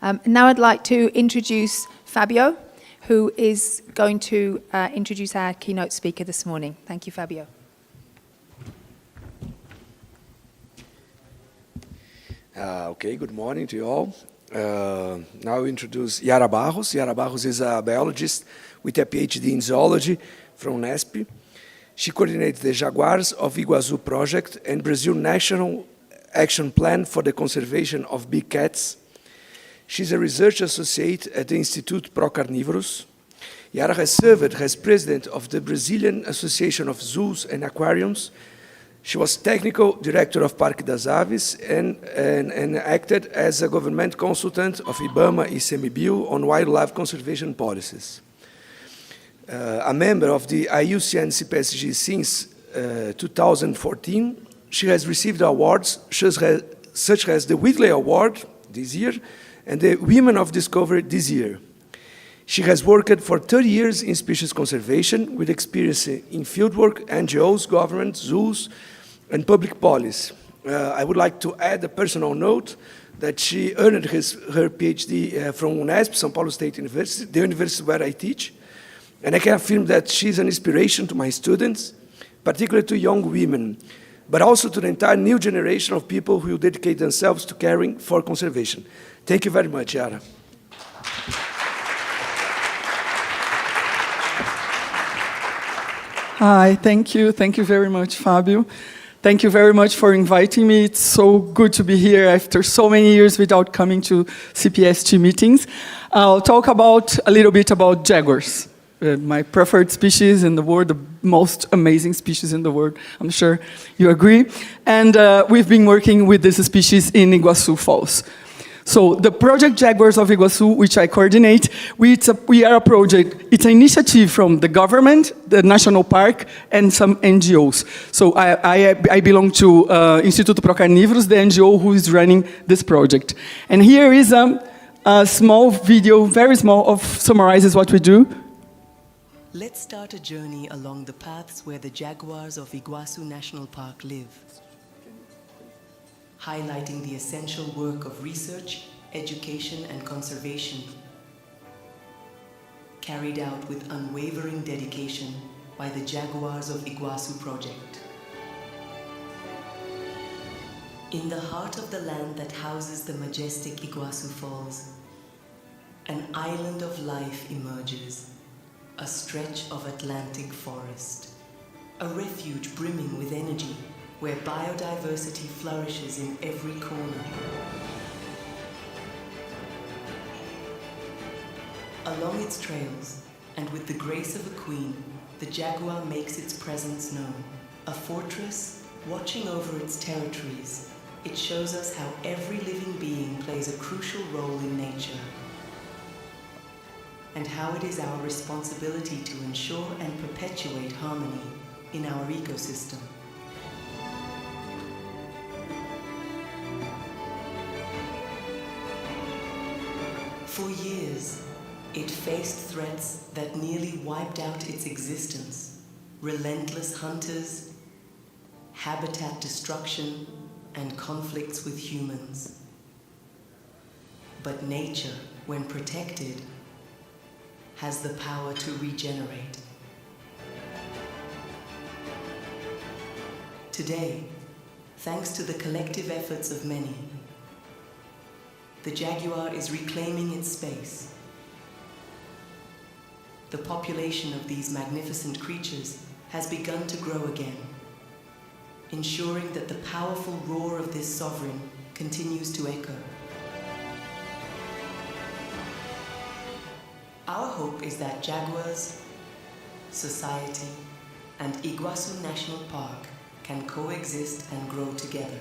Now I'd like to introduce Fabio, who is going to introduce our keynote speaker this morning. Thank you, Fabio. Okay, good morning to you all. Now I introduce Yara Barros. Yara Barros is a biologist with a PhD in zoology from UNESP. She coordinates the Jaguars of Iguacu project and Brazil National Action Plan for the Conservation of Big Cats. She's a research associate at the Instituto Pró-Carnívoros. Yara has served as president of the Brazilian Association of Zoos and Aquariums. She was technical director of Parque das Aves and acted as a government consultant of IBAMA ICMBio on wildlife conservation policies. A member of the IUCN CPSG since 2014, she has received awards such as the Whitley Award this year and the Women of Discovery this year. She has worked for 30 years in species conservation with experience in fieldwork, NGOs, government, zoos, and public policy. I would like to add a personal note that she earned her PhD from UNESP, São Paulo State University, the university where I teach. And I can affirm that she's an inspiration to my students, particularly to young women, but also to the entire new generation of people who will dedicate themselves to caring for conservation. Thank you very much, Yara. Hi, thank you. Thank you very much, Fabio. Thank you very much for inviting me. It's so good to be here after so many years without coming to CPSG meetings. I'll talk a little bit about jaguars, my preferred species in the world, the most amazing species in the world. I'm sure you agree. And we've been working with this species in Iguacu Falls. So the project Jaguars of Iguacu, which I coordinate, we are a project, it's an initiative from the government, the national park, and some NGOs. So I belong to Instituto Pró-Carnívoros, the NGO who is running this project. And here is a small video, very small, summarizes what we do. Let's start a journey along the paths where the jaguars of Iguacu National Park live, highlighting the essential work of research, education, and conservation, carried out with unwavering dedication by the Jaguars of Iguacu project. In the heart of the land that houses the majestic Iguacu Falls, an island of life emerges, a stretch of Atlantic forest, a refuge brimming with energy, where biodiversity flourishes in every corner. Along its trails, and with the grace of a queen, the jaguar makes its presence known. A fortress, watching over its territories, it shows us how every living being plays a crucial role in nature, and how it is our responsibility to ensure and perpetuate harmony in our ecosystem. For years, it faced threats that nearly wiped out its existence. Relentless hunters, habitat destruction, and conflicts with humans. But nature, when protected, has the power to regenerate. Today, thanks to the collective efforts of many, the jaguar is reclaiming its space. The population of these magnificent creatures has begun to grow again, ensuring that the powerful roar of this sovereign continues to echo. Our hope is that jaguars, society, and Iguacu National Park can coexist and grow together.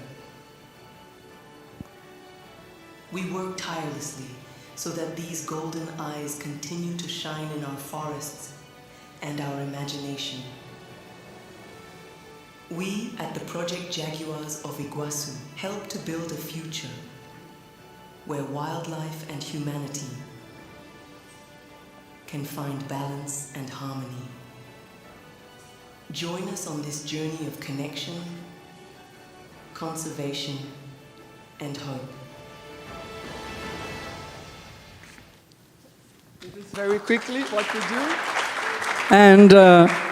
We work tirelessly so that these golden eyes continue to shine in our forests and our imagination. We at the Project Jaguars of Iguacu help to build a future where wildlife and humanity can find balance and harmony. Join us on this journey of connection, conservation, and hope. very quickly what we do. And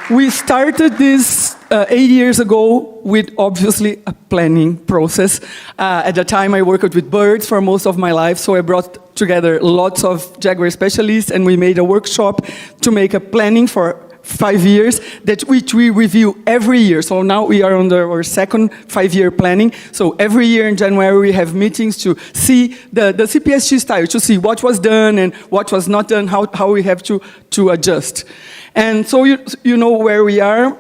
we started this 8 years ago with obviously a planning process. At the time I worked with birds for most of my life, so I brought together lots of Jaguar specialists and we made a workshop to make a planning for 5 years, which we review every year. So now we are on our second 5-year planning. So every year in January we have meetings to see the CPSG style, to see what was done and what was not done, how we have to adjust. And so you know where we are.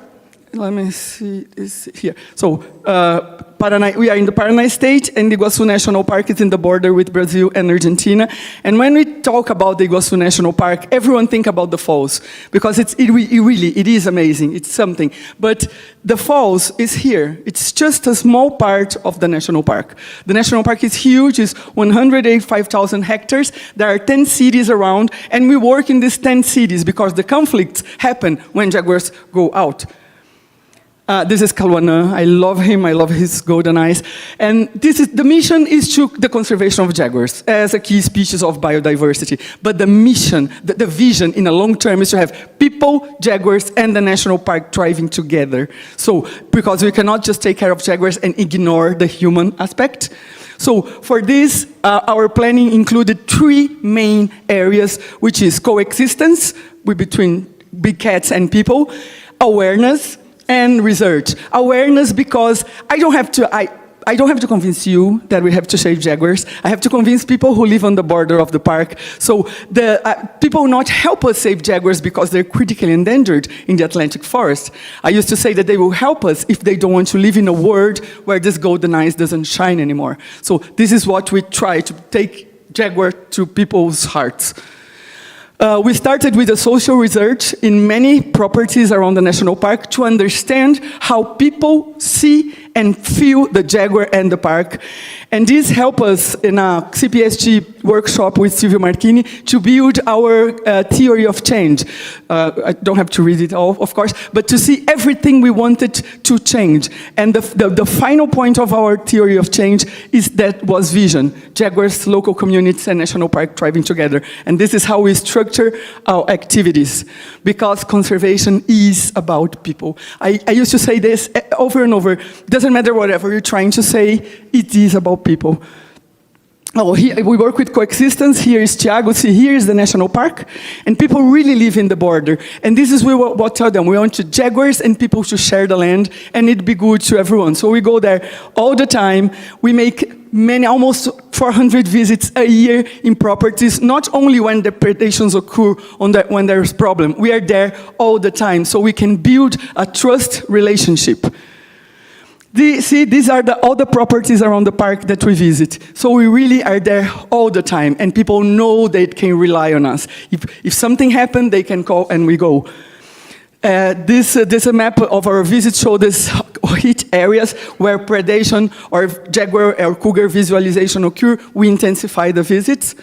Let me see this here. So we are in the Paraná state, and the Iguacu National Park is in the border with Brazil and Argentina. And when we talk about the Iguacu National Park, everyone think about the falls, because it really is amazing. It's something. But the falls is here. It's just a small part of the national park. The national park is huge. It's 185,000 hectares. There are 10 cities around, and we work in these 10 cities because the conflicts happen when jaguars go out. This is Kaluanã. I love him. I love his golden eyes. And the mission is to the conservation of jaguars as a key species of biodiversity. But the mission, the vision in the long term is to have people, jaguars, and the national park thriving together. So, because we cannot just take care of jaguars and ignore the human aspect. So for this, our planning included 3 main areas, which is coexistence between big cats and people, awareness, and research. Awareness, because I don't have to convince you that we have to save jaguars. I have to convince people who live on the border of the park. So the people will not help us save jaguars because they're critically endangered in the Atlantic forest. I used to say that they will help us if they don't want to live in a world where this golden eyes doesn't shine anymore. So this is what we try to take jaguar to people's hearts. We started with a social research in many properties around the national park to understand how people see and feel the jaguar and the park. And this helped us in a CPSG workshop with Silvio Marchini to build our theory of change. I don't have to read it all, of course, but to see everything we wanted to change. And the final point of our theory of change was vision. Jaguars, local communities, and national park thriving together. And this is how we structure our activities, because conservation is about people. I used to say this over and over. Doesn't matter whatever you're trying to say, it is about people. Oh, here, we work with Coexistence. Here is Thiago. See, here is the national park. And people really live in the border. And this is what we tell them. We want jaguars and people to share the land, and it'd be good to everyone. So we go there all the time. We make almost 400 visits a year in properties, not only when the predations occur, when there's problem. We are there all the time, so we can build a trust relationship. These are all the properties around the park that we visit. So we really are there all the time, and people know they can rely on us. If something happened, they can call and we go. This map of our visits shows these heat areas where predation or jaguar or cougar visualization occur. We intensify the visits.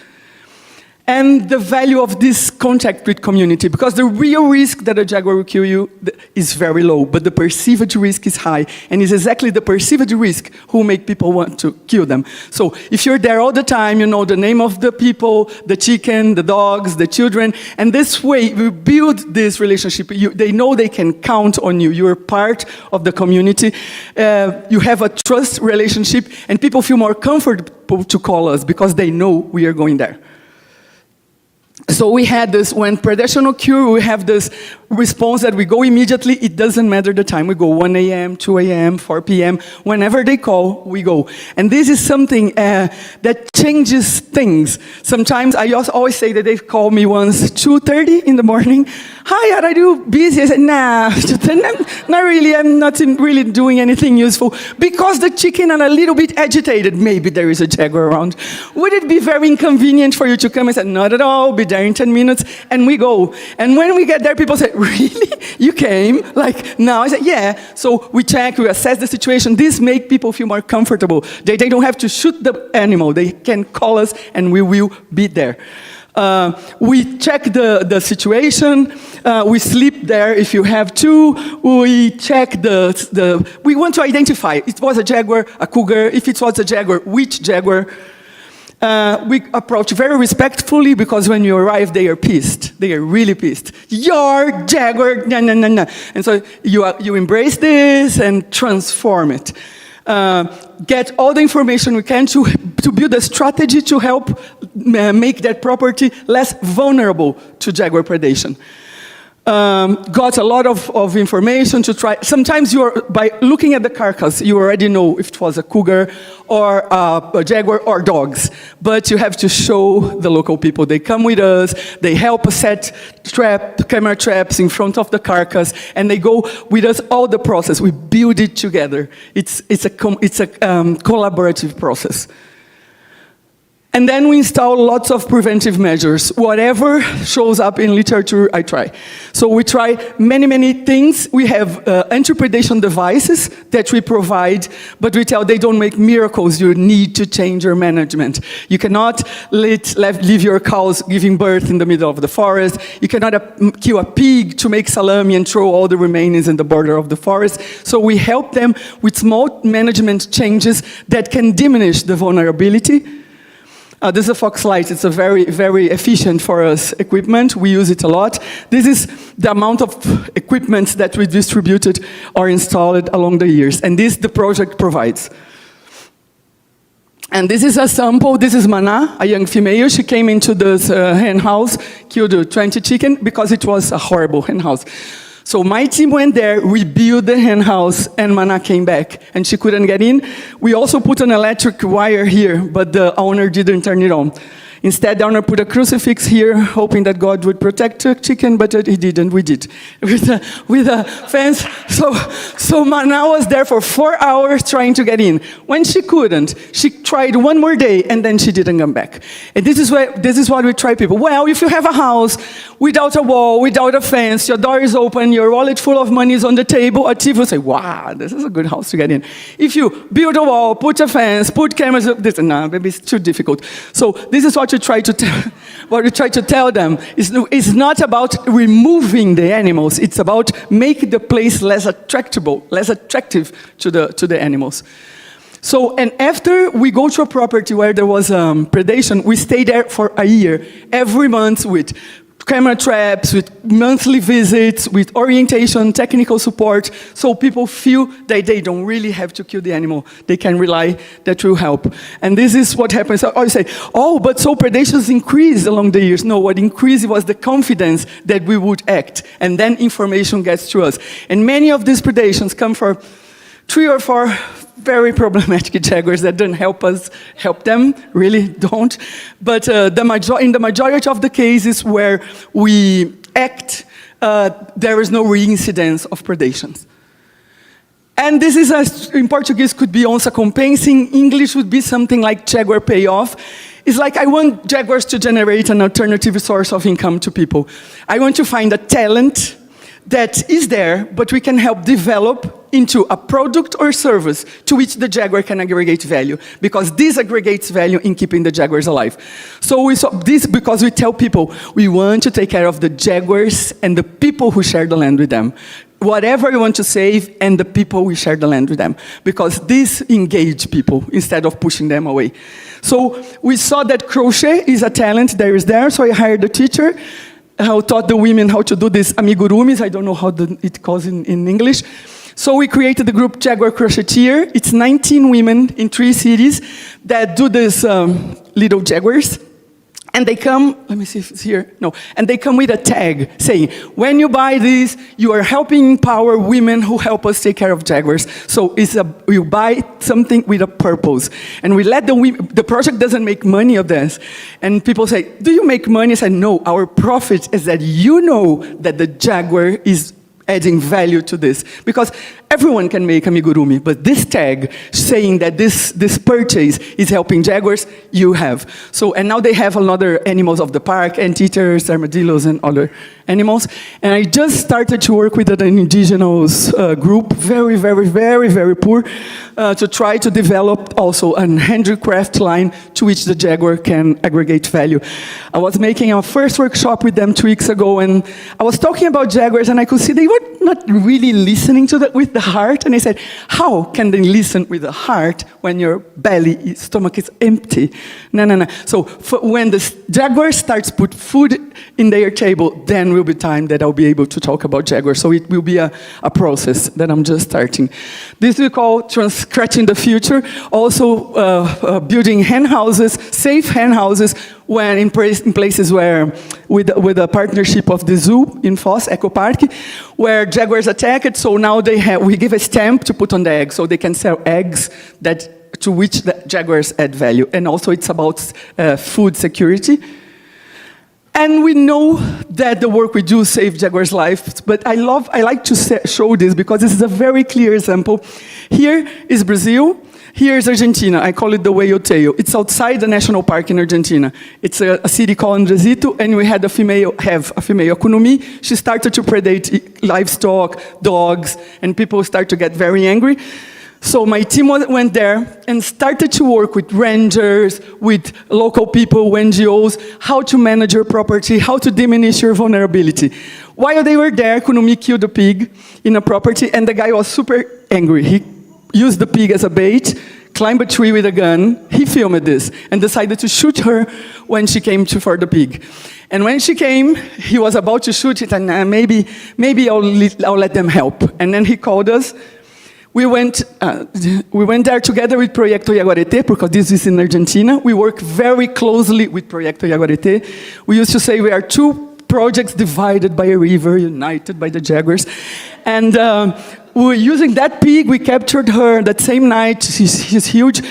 And the value of this contact with community, because the real risk that a jaguar will kill you is very low, but the perceived risk is high, and it's exactly the perceived risk who make people want to kill them. So if you're there all the time, you know the name of the people, the chicken, the dogs, the children, and this way we build this relationship. They know they can count on you. You're part of the community. You have a trust relationship, and people feel more comfortable to call us because they know we are going there. So we had this, when predation occurs, we have this response that we go immediately. It doesn't matter the time. We go 1 a.m., 2 a.m., 4 p.m. Whenever they call, we go. And this is something that changes things. Sometimes I always say that they call me once 2:30 in the morning. Hi, are you busy? I said, nah, not really. I'm not really doing anything useful. Because the chicken are a little bit agitated. Maybe there is a jaguar around. Would it be very inconvenient for you to come? I said, not at all. Be there in 10 minutes. And we go. And when we get there, people say, really? You came? Like, now? I said, yeah. So we check, we assess the situation. This makes people feel more comfortable. They don't have to shoot the animal. They can call us and we will be there. We check the situation. We sleep there if you have to. We check we want to identify. It was a jaguar, a cougar. If it was a jaguar, which jaguar? We approach very respectfully because when you arrive, they are pissed. They are really pissed. Your Jaguar, nah, nah, nah, nah. And so you embrace this and transform it. Get all the information we can to build a strategy to help make that property less vulnerable to jaguar predation. Got a lot of information to try. Sometimes by looking at the carcass, you already know if it was a cougar or a jaguar or dogs. But you have to show the local people. They come with us, they help us set camera traps in front of the carcass, and they go with us all the process. We build it together. It's a collaborative process. And then we install lots of preventive measures. Whatever shows up in literature, I try. So we try many, many things. We have anti-predation devices that we provide, but we tell they don't make miracles. You need to change your management. You cannot leave your cows giving birth in the middle of the forest. You cannot kill a pig to make salami and throw all the remains in the border of the forest. So we help them with small management changes that can diminish the vulnerability. This is a Fox light. It's a very, very efficient for us equipment. We use it a lot. This is the amount of equipment that we distributed or installed along the years. And this the project provides. And this is a sample. This is Mana, a young female. She came into this hen house, killed 20 chicken because it was a horrible hen house. So my team went there, we built the hen house, and Mana came back, and she couldn't get in. We also put an electric wire here, but the owner didn't turn it on. Instead, the owner put a crucifix here, hoping that God would protect the chicken, but he didn't. We did. With a fence. So Mana was there for 4 hours trying to get in. When she couldn't, she tried one more day, and then she didn't come back. And this is what we try people. Well, if you have a house without a wall, without a fence, your door is open, your wallet full of money is on the table, a thief will say, wow, this is a good house to get in. If you build a wall, put a fence, put cameras, no, maybe it's too difficult. So this is what we try to tell them. It's not about removing the animals. It's about making the place less attractive to the animals. So, and after we go to a property where there was predation, we stay there for a year, every month with camera traps, with monthly visits, with orientation, technical support, so people feel that they don't really have to kill the animal. They can rely that will help. And this is what happens. I always say, oh, but so predations increased along the years. No, what increased was the confidence that we would act, and then information gets to us. And many of these predations come from 3 or 4 very problematic jaguars that don't help them, really don't. But in the majority of the cases where we act, there is no reincidence of predations. And this is, in Portuguese, could be onça compensa. In English would be something like jaguar payoff. It's like I want jaguars to generate an alternative source of income to people. I want to find a talent that is there, but we can help develop into a product or service to which the jaguar can aggregate value, because this aggregates value in keeping the jaguars alive. So we saw this because we tell people we want to take care of the jaguars and the people who share the land with them. Whatever you want to save, and the people we share the land with them, because this engage people instead of pushing them away. So we saw that crochet is a talent that is there, so I hired a teacher who taught the women how to do these amigurumis. I don't know how it calls in English. So we created the group Jaguar Crocheteer. It's 19 women in 3 cities that do these little jaguars. And they come, let me see if it's here. No, and they come with a tag saying, when you buy this, you are helping empower women who help us take care of jaguars. So you buy something with a purpose. And we let the project doesn't make money of this. And people say, do you make money? I said, no, our profit is that you know that the jaguar is adding value to this. Because everyone can make amigurumi, but this tag saying that this purchase is helping jaguars, you have. So, and now they have other animals of the park, anteaters, armadillos, and other animals. And I just started to work with an indigenous group, very, very, very, very poor, to try to develop also a handicraft line to which the jaguar can aggregate value. I was making our first workshop with them 2 weeks ago, and I was talking about jaguars, and I could see they were not really listening to with the heart. And I said, how can they listen with the heart when your stomach is empty? No. So when the jaguar starts put food in their table, then will be time that I'll be able to talk about Jaguars. So it will be a process that I'm just starting. This we call scratching the future. Also building hen houses, safe hen houses, when in places where, with a partnership of the zoo in Foz, Eco Park, where jaguars attacked. So now we give a stamp to put on the egg, so they can sell eggs to which the jaguars add value. And also it's about food security. And we know that the work we do saves jaguars' lives, but I like to show this because this is a very clear example. Here is Brazil. Here is Argentina. I call it the whale tail. It's outside the national park in Argentina. It's a city called Andresito, and we had a female economy. She started to predate livestock, dogs, and people start to get very angry. So my team went there and started to work with rangers, with local people, NGOs, how to manage your property, how to diminish your vulnerability. While they were there, Economy killed a pig in a property, and the guy was super angry. He used the pig as a bait, climbed a tree with a gun. He filmed this and decided to shoot her when she came for the pig. And when she came, he was about to shoot it, and maybe I'll let them help. And then he called us. We went there together with Proyecto Yaguareté, because this is in Argentina. We work very closely with Proyecto Yaguareté. We used to say we are two projects divided by a river, united by the jaguars. And we were using that pig. We captured her that same night. She's huge.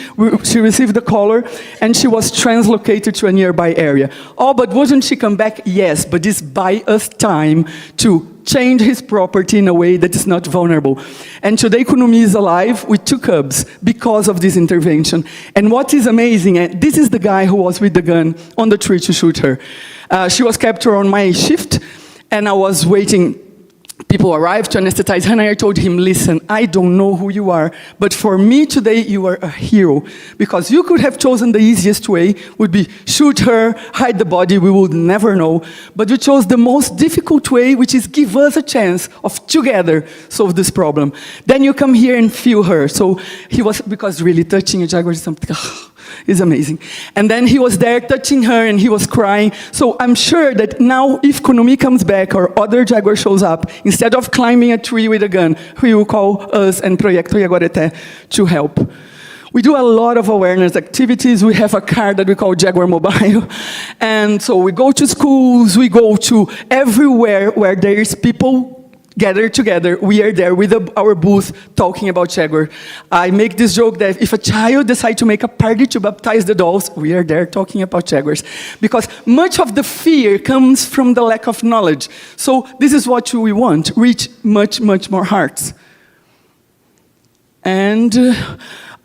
She received the collar, and she was translocated to a nearby area. Oh, but wouldn't she come back? Yes, but this buy us time to change his property in a way that is not vulnerable. And today, Economy is alive with 2 cubs because of this intervention. And what is amazing, this is the guy who was with the gun on the tree to shoot her. She was captured on my shift, and I was waiting. People arrived to anesthetize her, and I told him, listen, I don't know who you are, but for me today, you are a hero. Because you could have chosen the easiest way, would be shoot her, hide the body, we would never know. But you chose the most difficult way, which is give us a chance of together solve this problem. Then you come here and feel her. So he was, because really touching a jaguar is something, it's amazing. And then he was there touching her, and he was crying. So I'm sure that now if Economy comes back or other jaguar shows up, instead of climbing a tree with a gun, he will call us and Proyecto Yaguareté to help. We do a lot of awareness activities. We have a car that we call Jaguar Mobile. And so we go to schools, we go to everywhere where there is people gathered together. We are there with our booth talking about Jaguar. I make this joke that if a child decides to make a party to baptize the dolls, we are there talking about Jaguars. Because much of the fear comes from the lack of knowledge. So this is what we want, reach much, much more hearts. And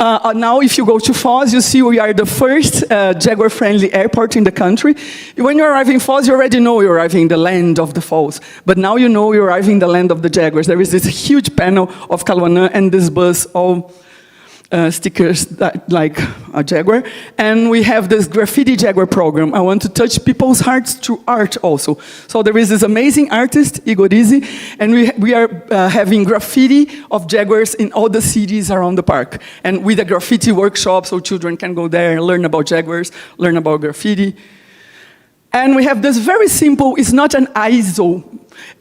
now if you go to Foz, you see we are the first Jaguar-friendly airport in the country. When you arrive in Foz, you already know you're arriving in the land of the falls. But now you know you're arriving in the land of the Jaguars. There is this huge panel of Caluanã and this bus, all stickers that, like a jaguar. And we have this graffiti jaguar program. I want to touch people's hearts through art also. So there is this amazing artist, Igorizi, and we are having graffiti of jaguars in all the cities around the park. And with a graffiti workshop, so children can go there and learn about jaguars, learn about graffiti. And we have this very simple, it's not an ISO,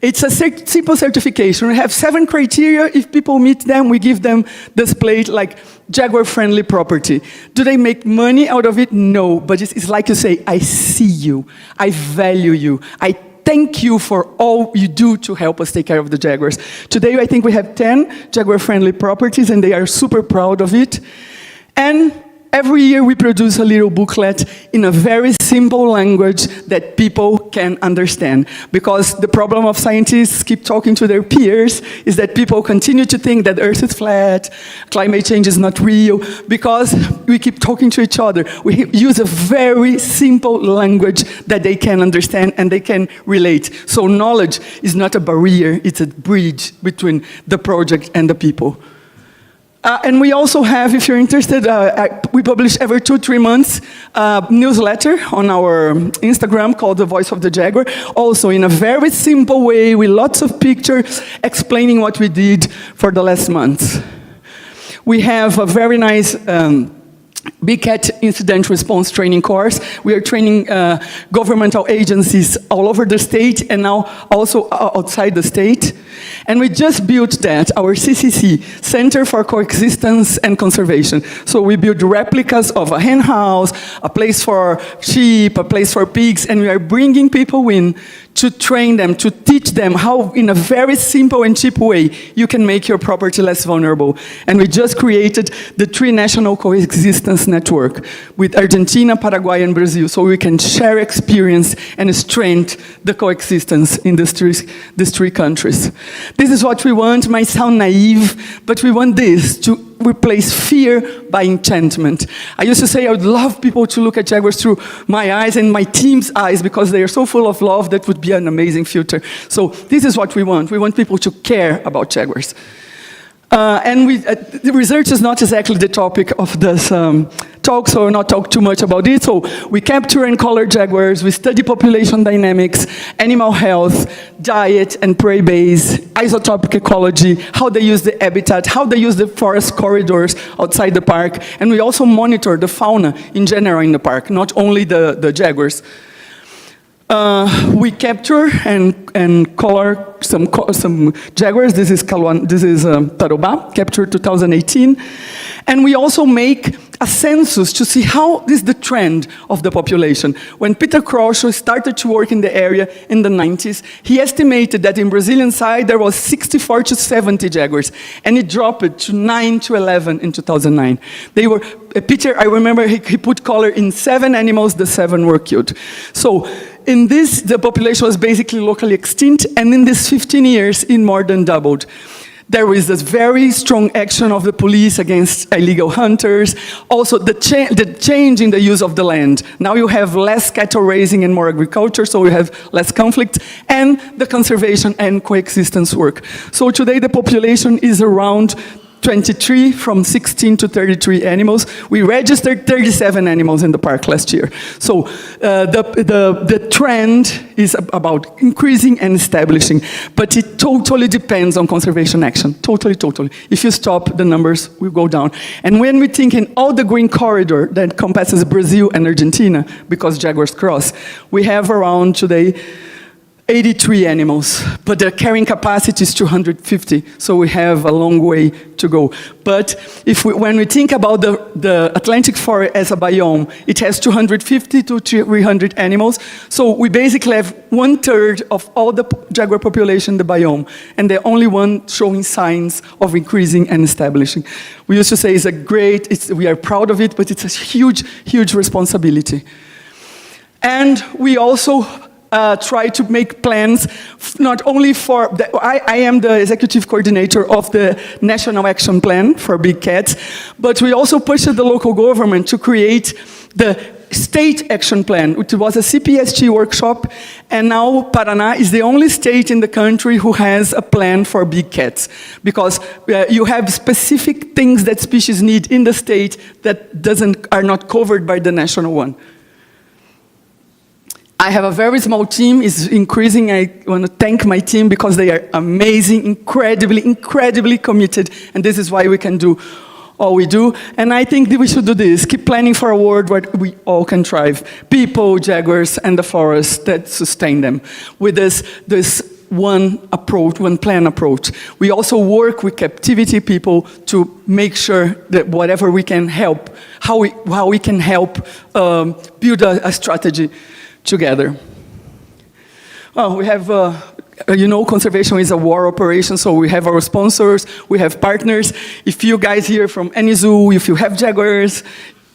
it's a simple certification. We have 7 criteria. If people meet them, we give them this plate like Jaguar-friendly property. Do they make money out of it? No, but it's like you say, I see you, I value you, I thank you for all you do to help us take care of the Jaguars. Today, I think we have 10 Jaguar-friendly properties, and they are super proud of it. And every year we produce a little booklet in a very simple language that people can understand. Because the problem of scientists keep talking to their peers is that people continue to think that Earth is flat, climate change is not real, because we keep talking to each other. We use a very simple language that they can understand and they can relate. So knowledge is not a barrier, it's a bridge between the project and the people. And we also have, if you're interested, we publish every 2-3 months newsletter on our Instagram called The Voice of the Jaguar. Also in a very simple way with lots of pictures explaining what we did for the last month. We have a very nice Big Cat Incident Response Training course. We are training governmental agencies all over the state and now also outside the state. And we just built that, our CCC, Center for Coexistence and Conservation. So we build replicas of a hen house, a place for sheep, a place for pigs, and we are bringing people in to train them, to teach them how, in a very simple and cheap way, you can make your property less vulnerable. And we just created the 3 national coexistence network with Argentina, Paraguay, and Brazil, so we can share experience and strengthen the coexistence in these 3 countries. This is what we want. Might sound naive, but we want this to replace fear by enchantment. I used to say I would love people to look at Jaguars through my eyes and my team's eyes because they are so full of love. That would be an amazing future. So this is what we want. We want people to care about Jaguars. And the research is not exactly the topic of this talk, so I'll not talk too much about it. So we capture and color jaguars, we study population dynamics, animal health, diet and prey base, isotopic ecology, how they use the habitat, how they use the forest corridors outside the park, and we also monitor the fauna in general in the park, not only the jaguars. We capture and color some jaguars. This is Tarobá, captured 2018. And we also make a census to see how is the trend of the population. When Peter Crouch started to work in the area in the 90s, he estimated that in Brazilian side there was 64 to 70 jaguars, and it dropped to 9 to 11 in 2009. They were, Peter, I remember he put color in 7 animals, the 7 were killed. So in this, the population was basically locally extinct, and in these 15 years, it more than doubled. There is this very strong action of the police against illegal hunters. Also, the change in the use of the land. Now you have less cattle raising and more agriculture, so you have less conflict, and the conservation and coexistence work. So today the population is around 23 from 16 to 33 animals. We registered 37 animals in the park last year. So the trend is about increasing and establishing, but it totally depends on conservation action. Totally. If you stop, the numbers will go down. And when we think in all the green corridor that encompasses Brazil and Argentina, because jaguars cross, we have around today 83 animals, but the carrying capacity is 250, so we have a long way to go. But when we think about the Atlantic forest as a biome, it has 250 to 300 animals, so we basically have 1/3 of all the jaguar population in the biome, and the only one showing signs of increasing and establishing. We used to say we are proud of it, but it's a huge responsibility. And we also try to make plans not only for, I am the executive coordinator of the National Action Plan for Big Cats, but we also pushed the local government to create the State Action Plan, which was a CPSG workshop, and now Paraná is the only state in the country who has a plan for big cats, because you have specific things that species need in the state that are not covered by the national one. I have a very small team, it's increasing. I want to thank my team because they are amazing, incredibly committed, and this is why we can do all we do. And I think that we should do this, keep planning for a world where we all can thrive. People, jaguars, and the forest that sustain them. With this one approach, one plan approach. We also work with captivity people to make sure that whatever we can help, how we can help build a strategy together. Well, we have, conservation is a war operation, so we have our sponsors, we have partners. If you guys here from any zoo, if you have jaguars,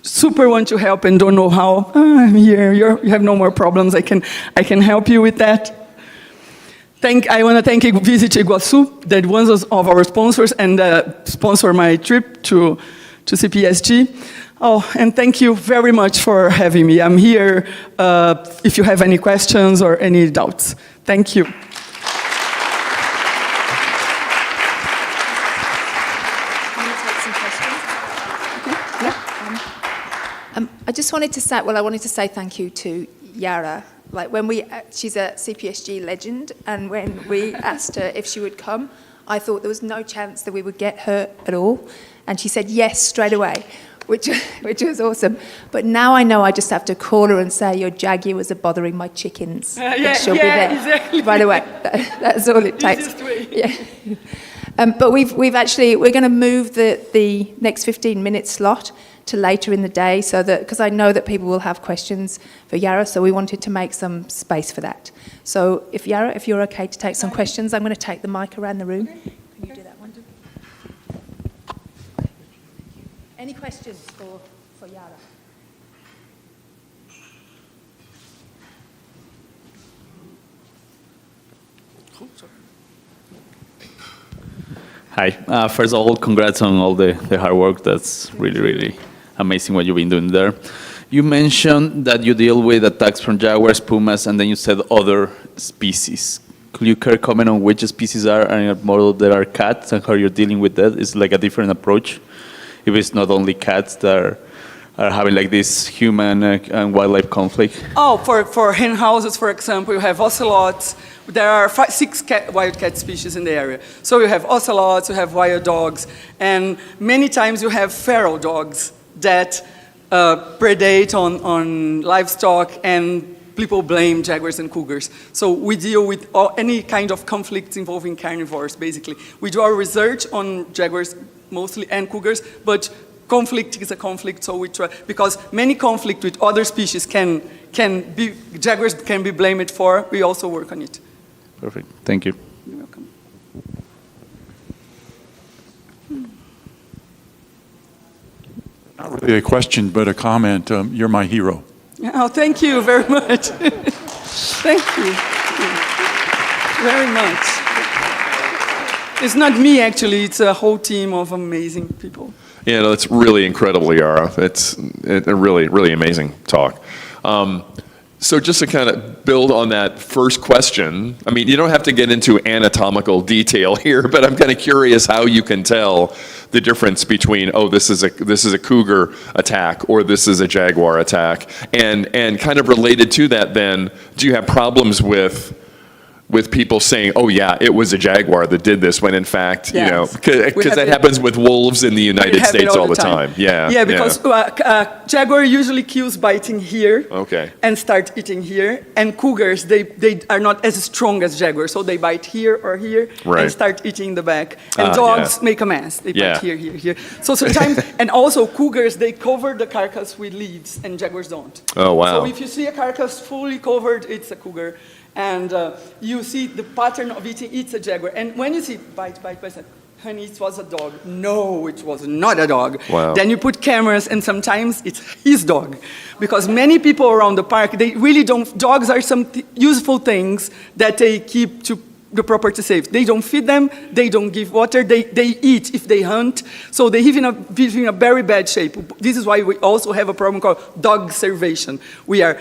super want to help and don't know how, I'm here, you have no more problems, I can help you with that. I want to thank Visit Iguacu, that one of our sponsors, and sponsor my trip to CPSG. Oh, and thank you very much for having me. I'm here if you have any questions or any doubts. Thank you. Can you take some questions? Okay. Yeah. I just wanted to say, thank you to Yara. Like she's a CPSG legend, and when we asked her if she would come, I thought there was no chance that we would get her at all, and she said yes straight away. which was awesome. But now I know I just have to call her and say, your Jaguars are bothering my chickens. And she'll be there exactly. right away. That's all it takes. Easiest way. Yeah. But we're going to move the next 15-minute slot to later in the day, so that, because I know that people will have questions for Yara, so we wanted to make some space for that. So if Yara, if you're okay to take some questions, I'm going to take the mic around the room. Can you do that one? Any questions for Yara? Hi. First of all, congrats on all the hard work. That's really, really amazing what you've been doing there. You mentioned that you deal with attacks from jaguars, pumas, and then you said other species. Could you care comment on which species are in a model that are cats and how you're dealing with that? Is like a different approach? If it's not only cats that are having like this human and wildlife conflict? Oh, for hen houses, for example, you have ocelots. There are 6 wild cat species in the area. So you have ocelots, you have wild dogs, and many times you have feral dogs that predate on livestock, and people blame jaguars and cougars. So we deal with any kind of conflicts involving carnivores, basically. We do our research on jaguars mostly and cougars, but conflict is a conflict, so we try, because many conflict with other species jaguars can be blamed for, we also work on it. Perfect. Thank you. You're welcome. Not really a question, but a comment. You're my hero. Oh, thank you very much. Thank you very much. It's not me, actually. It's a whole team of amazing people. Yeah, no, it's really incredible, Yara. It's a really, really amazing talk. So just to kind of build on that first question, I mean, you don't have to get into anatomical detail here, but I'm kind of curious how you can tell the difference between, oh, this is a cougar attack or this is a jaguar attack, and kind of related to that, then, do you have problems with people saying, oh yeah, it was a jaguar that did this, when in fact, yes. you know, because that happens with wolves in the United States all the time. Yeah, because jaguar usually kills biting here and start eating here, and cougars, they are not as strong as jaguars, so they bite here or here and start eating the back. And dogs make a mess. They bite here, here, here. So sometimes, and also cougars, they cover the carcass with leaves, and jaguars don't. Oh, wow. So if you see a carcass fully covered, it's a cougar. And you see the pattern of eating, it's a jaguar. And when you see bite, honey, it was a dog. No, it was not a dog. Wow. Then you put cameras, and sometimes it's his dog. Because many people around the park, they really don't, dogs are some useful things that they keep to the property safe. They don't feed them, they don't give water, they eat if they hunt, so they live in a very bad shape. This is why we also have a problem called dog starvation. We are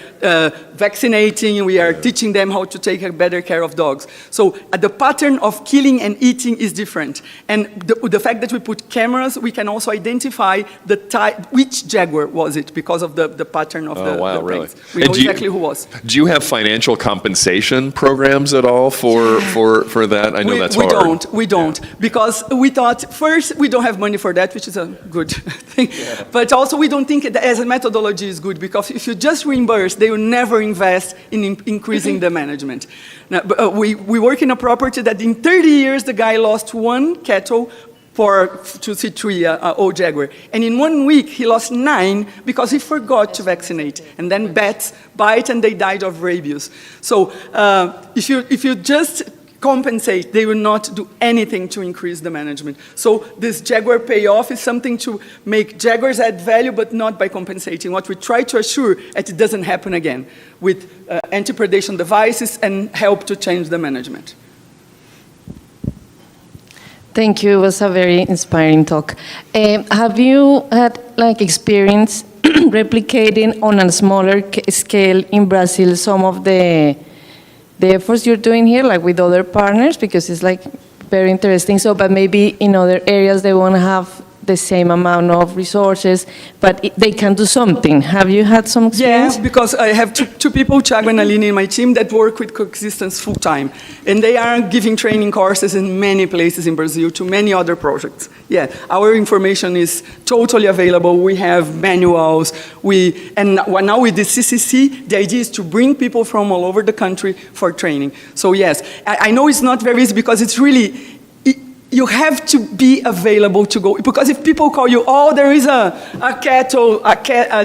vaccinating, we are teaching them how to take a better care of dogs. So the pattern of killing and eating is different. And the fact that we put cameras, we can also identify the type, which jaguar was it, because of the pattern of the really? prints. We know exactly who was. Do you have financial compensation programs at all for that? I know that's hard. We don't, because we thought, first, we don't have money for that, which is a good thing. Yeah. But also, we don't think that as a methodology is good, because if you just reimburse, they will never invest in increasing the management. Now, we work in a property that in 30 years, the guy lost 1 cattle to C3, old jaguar. And in 1 week, he lost 9 because he forgot to vaccinate. And then bats bite, and they died of rabies. So if you just compensate, they will not do anything to increase the management. So this jaguar payoff is something to make jaguars add value, but not by compensating. What we try to assure that it doesn't happen again with anti-predation devices and help to change the management. Thank you. It was a very inspiring talk. Have you had experience replicating on a smaller scale in Brazil some of the efforts you're doing here, like with other partners, because it's very interesting. So, but maybe in other areas they won't have the same amount of resources, but they can do something. Have you had some experience? Yeah, because I have two people, Thiago and Aline, in my team that work with Coexistence full-time. And they are giving training courses in many places in Brazil to many other projects. Yeah, our information is totally available. We have manuals. And now with the CCC, the idea is to bring people from all over the country for training. So yes, I know it's not very easy because it's really, you have to be available to go, because if people call you, oh, there is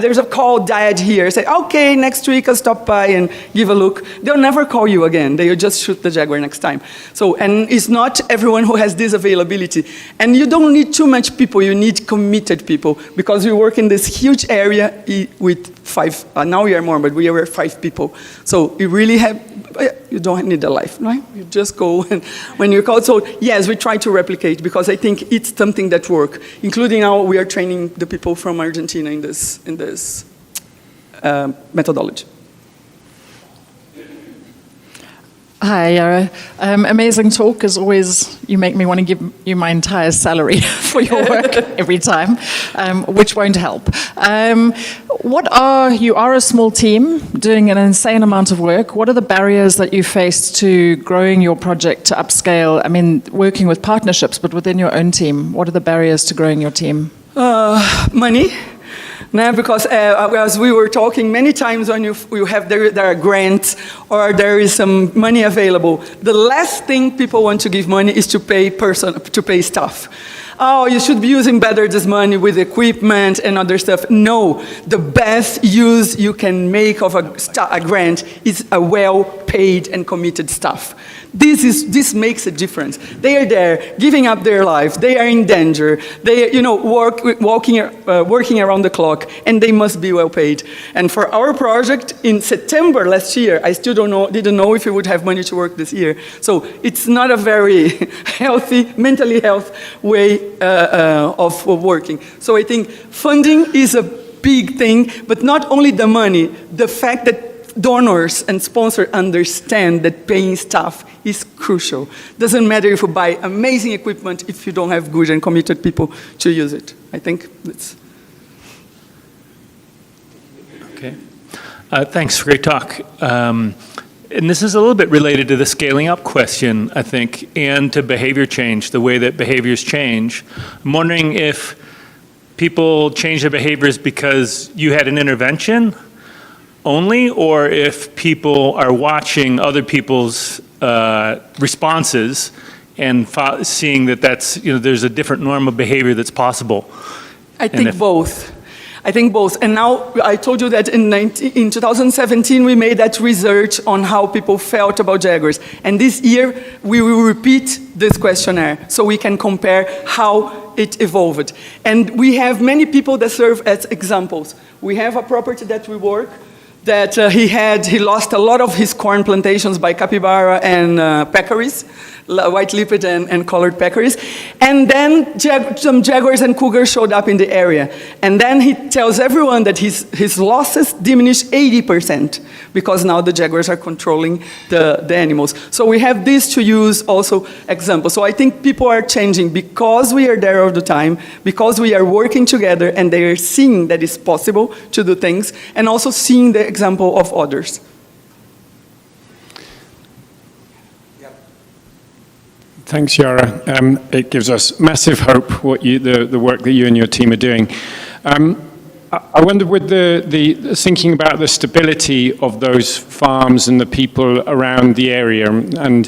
there's a call died here, say, okay, next week I'll stop by and give a look. They'll never call you again. They'll just shoot the Jaguar next time. So, and it's not everyone who has this availability. And you don't need too much people, you need committed people, because we work in this huge area with 5, now we are more, but we are 5 people. So you really have, you don't need a life, right? You just go and when you're called. So yes, we try to replicate because I think it's something that works. Including now we are training the people from Argentina in this methodology. Hi, Yara. Amazing talk. As always, you make me want to give you my entire salary for your work every time, which won't help. You are a small team doing an insane amount of work. What are the barriers that you faced to growing your project to upscale? I mean, working with partnerships, but within your own team, what are the barriers to growing your team? Money. No, because as we were talking many times, when you have there are grants or there is some money available, the last thing people want to give money is to pay staff. Oh, you should be using better this money with equipment and other stuff. No, the best use you can make of a grant is a well-paid and committed staff. This makes a difference. They are there, giving up their life. They are in danger. They, working around the clock, and they must be well paid. And for our project in September last year, I still didn't know if we would have money to work this year. So it's not a very healthy, mentally healthy way of working. So I think funding is a big thing, but not only the money, the fact that donors and sponsors understand that paying staff is crucial. Doesn't matter if you buy amazing equipment if you don't have good and committed people to use it. I think that's... Okay. Thanks for a great talk. And this is a little bit related to the scaling up question, I think, and to behavior change, the way that behaviors change. I'm wondering if people change their behaviors because you had an intervention only, or if people are watching other people's responses and seeing that there's a different norm of behavior that's possible. I think both. And now I told you that in 2017 we made that research on how people felt about Jaguars. And this year we will repeat this questionnaire so we can compare how it evolved. And we have many people that serve as examples. We have a property that we work that he lost a lot of his corn plantations by capybara and peccaries, white-lipped and colored peccaries. And then some jaguars and cougars showed up in the area. And then he tells everyone that his losses diminished 80% because now the jaguars are controlling the animals. So we have this to use also examples. So I think people are changing because we are there all the time, because we are working together and they are seeing that it's possible to do things, and also seeing the example of others. Thanks, Yara. It gives us massive hope the work that you and your team are doing. I wonder, with the thinking about the stability of those farms and the people around the area, and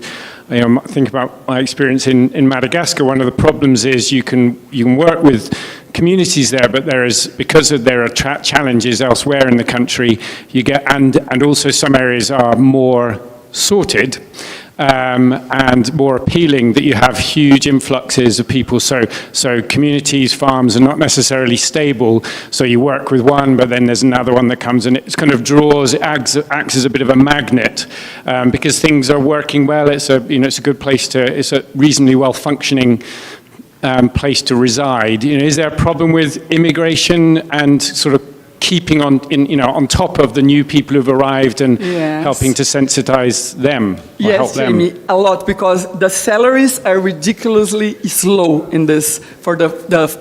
think about my experience in Madagascar. One of the problems is you can work with communities there, but because there are challenges elsewhere in the country, and also some areas are more sorted. And more appealing, that you have huge influxes of people. So communities, farms are not necessarily stable. So you work with one, but then there's another one that comes, and it kind of acts as a bit of a magnet because things are working well. It's a good place it's a reasonably well functioning place to reside. Is there a problem with immigration and sort of keeping on top of the new people who've arrived and Yes. helping to sensitize them or help Yes, them. Jamie, a lot, because the salaries are ridiculously slow in this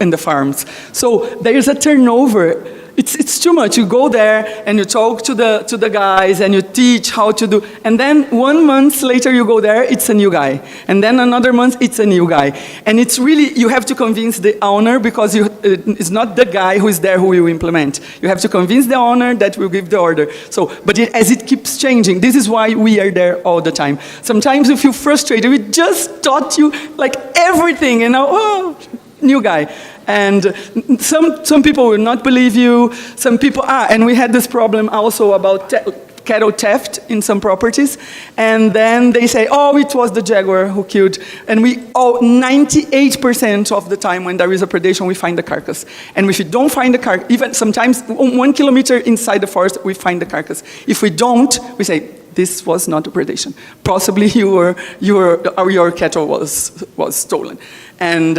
in the farms. So there is a turnover. It's too much. You go there and you talk to the guys and you teach how to do, and then 1 month later you go there, it's a new guy, and then another month it's a new guy, and it's really, you have to convince the owner, because it's not the guy who is there who will implement. You have to convince the owner that will give the order. So, but as it keeps changing, this is why we are there all the time. Sometimes you feel frustrated. We just taught you like everything, and now, oh, new guy. And some people will not believe you. Some people, and we had this problem also about cattle theft in some properties. And then they say, oh, it was the jaguar who killed. And 98% of the time when there is a predation, we find the carcass. And if we don't find the carcass, even sometimes 1 kilometer inside the forest, we find the carcass. If we don't, we say, this was not a predation. Possibly your cattle was stolen. And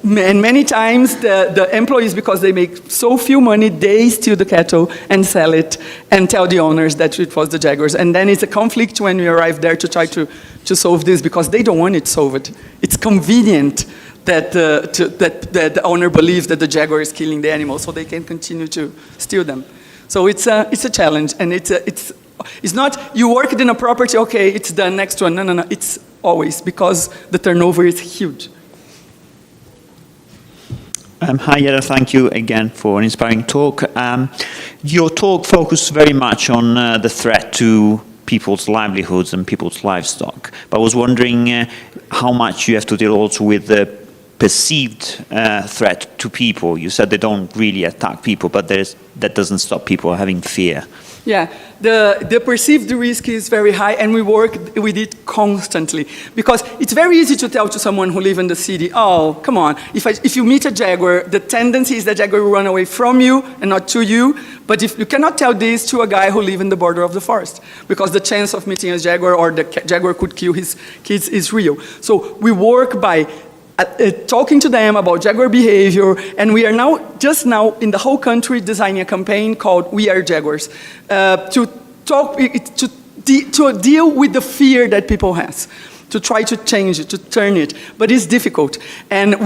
many times the employees, because they make so few money, they steal the cattle and sell it and tell the owners that it was the Jaguars. And then it's a conflict when we arrive there to try to solve this, because they don't want it solved. It's convenient that the owner believes that the Jaguar is killing the animal, so they can continue to steal them. So it's a challenge, and it's not you worked in a property, okay, it's the next one. No. It's always, because the turnover is huge. Hi, Yara. Thank you again for an inspiring talk. Your talk focused very much on the threat to people's livelihoods and people's livestock. But I was wondering how much you have to deal also with the perceived threat to people. You said they don't really attack people, but that doesn't stop people having fear. Yeah, the perceived risk is very high, and we work with it constantly. Because it's very easy to tell to someone who lives in the city, oh, come on, if you meet a jaguar, the tendency is that jaguar will run away from you and not to you. But if you cannot tell this to a guy who lives in the border of the forest, because the chance of meeting a jaguar or the jaguar could kill his kids is real. So we work by talking to them about jaguar behavior, and we are just now in the whole country designing a campaign called We Are Jaguars to deal with the fear that people have, to try to change it, to turn it, but it's difficult. And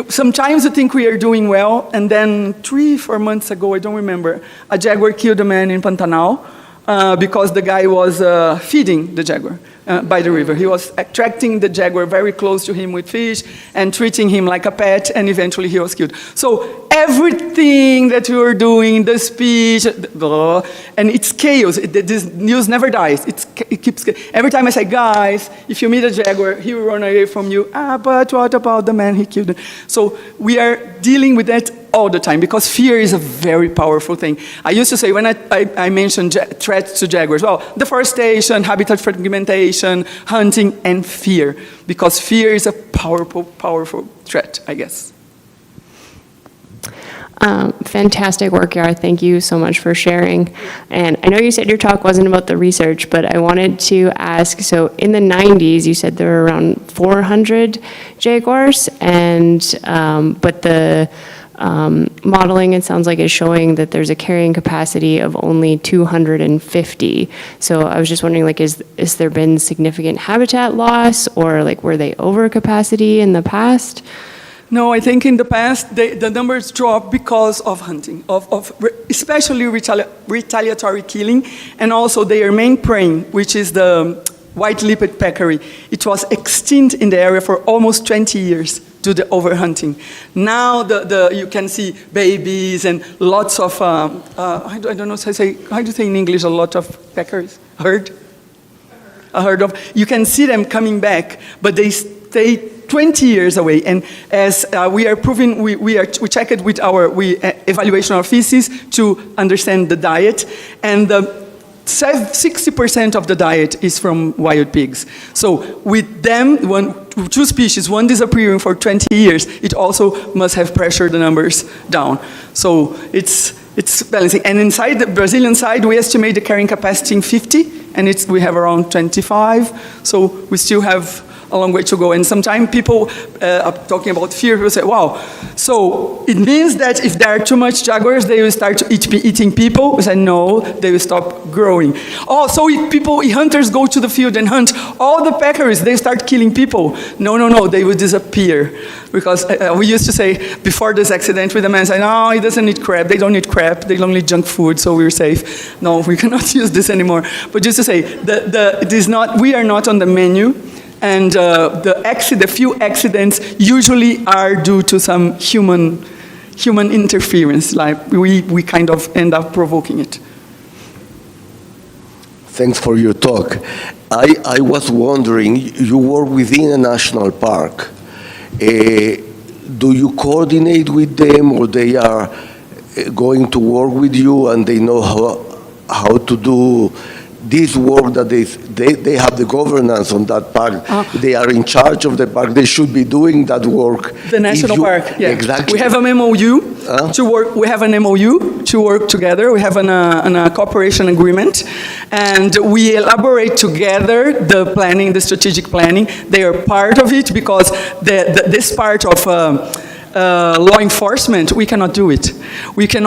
sometimes we think we are doing well, and then 3-4 months ago, I don't remember, a jaguar killed a man in Pantanal because the guy was feeding the jaguar. By the river. He was attracting the jaguar very close to him with fish and treating him like a pet, and eventually he was killed. So everything that we were doing, the speech, and it's chaos. This news never dies. It keeps. Every time I say, guys, if you meet a jaguar, he will run away from you. But what about the man he killed? So we are dealing with that all the time, because fear is a very powerful thing. I used to say, when I mentioned threats to jaguars, well, deforestation, habitat fragmentation, hunting, and fear, because fear is a powerful threat, I guess. Fantastic work, Yara. Thank you so much for sharing. And I know you said your talk wasn't about the research, but I wanted to ask, so in the 90s, you said there were around 400 jaguars, and but the modeling, it sounds like, is showing that there's a carrying capacity of only 250. So I was just wondering, like, is there been significant habitat loss, or like were they over capacity in the past? No, I think in the past, the numbers dropped because of hunting, especially retaliatory killing, and also their main prey, which is the white-lipped peccary. It was extinct in the area for almost 20 years due to overhunting. Now you can see babies and lots of, I don't know how do you say in English, a lot of peccaries? A herd of, you can see them coming back, but they stay 20 years away. And as we are proving, we check it with our evaluation of feces to understand the diet, and 60% of the diet is from wild pigs. So with them, two species, one disappearing for 20 years, it also must have pressured the numbers down. So it's balancing. And inside the Brazilian side, we estimate the carrying capacity in 50, and we have around 25. So we still have a long way to go. And sometimes people are talking about fear, people say, wow, so it means that if there are too much jaguars, they will start eating people? We say, no, they will stop growing. Oh, so if hunters go to the field and hunt all the peccaries, they start killing people? No, they will disappear. Because we used to say, before this accident with the man, say, no, he doesn't need crab, they don't need crab, they don't need junk food, so we're safe. No, we cannot use this anymore. But just to say, we are not on the menu, and the few accidents usually are due to some human interference, like we kind of end up provoking it. Thanks for your talk. I was wondering, you work within a national park. Do you coordinate with them, or they are going to work with you and they know how to do this work, that they have the governance on that park? They are in charge of the park. They should be doing that work. The national park, yeah. Exactly. We have an MOU to work. We have an MOU to work together. We have a cooperation agreement, and we elaborate together the planning, the strategic planning. They are part of it because this part of law enforcement, we cannot do it. I can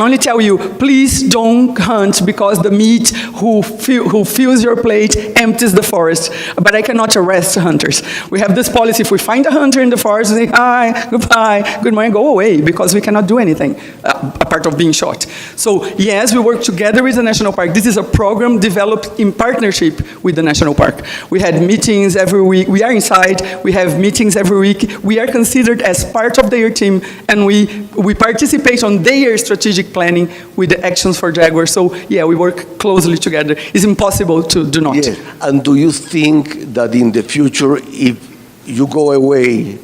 only tell you, please don't hunt because the meat who fills your plate empties the forest. But I cannot arrest hunters. We have this policy: if we find a hunter in the forest, we say, hi, goodbye, good morning, go away, because we cannot do anything apart of being shot. So yes, we work together with the national park. This is a program developed in partnership with the national park. We had meetings every week. We are inside. We have meetings every week. We are considered as part of their team, and we participate on their strategic planning with the actions for Jaguars. So yeah, we work closely together. It's impossible to do not. Yes. And do you think that in the future, if you go away,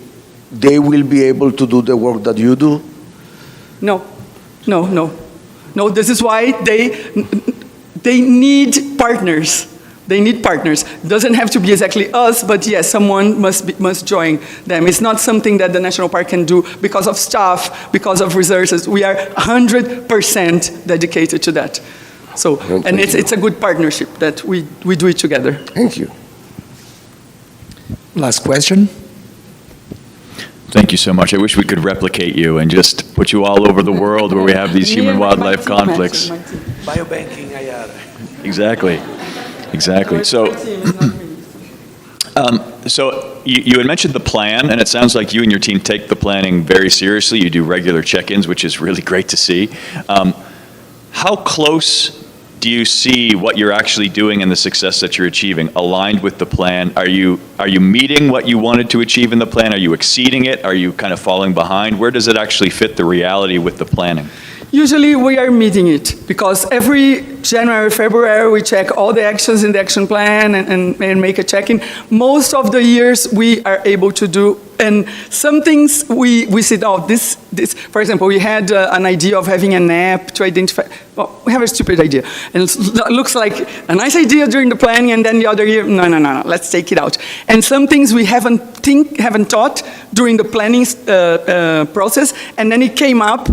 they will be able to do the work that you do? No. This is why they need partners. They need partners. Doesn't have to be exactly us, but yes, someone must join them. It's not something that the national park can do because of staff, because of resources. We are 100% dedicated to that. So, and it's a good partnership that we do it together. Thank you. Last question. Thank you so much. I wish we could replicate you and just put you all over the world where we have these human-wildlife conflicts. Biobanking, Ayala. Exactly. So, so you had mentioned the plan, and it sounds like you and your team take the planning very seriously. You do regular check-ins, which is really great to see. How close do you see what you're actually doing and the success that you're achieving aligned with the plan? Are you meeting what you wanted to achieve in the plan? Are you exceeding it? Are you kind of falling behind? Where does it actually fit the reality with the planning? Usually we are meeting it, because every January, February, we check all the actions in the action plan and make a check-in. Most of the years we are able to do, and some things we said, oh, this, for example, we had an idea of having an app to identify, well, we have a stupid idea. And it looks like a nice idea during the planning, and then the other year, no, let's take it out. And some things we haven't thought during the planning process, and then it came up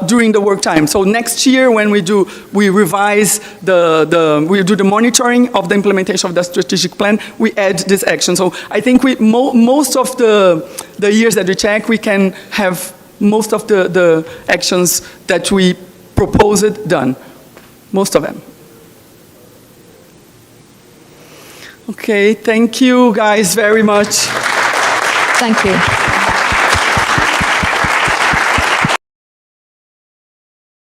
during the work time. So next year, when we revise we do the monitoring of the implementation of the strategic plan, we add this action. So I think most of the years that we check, we can have most of the actions that we proposed done. Most of them. Okay, thank you guys very much. Thank you.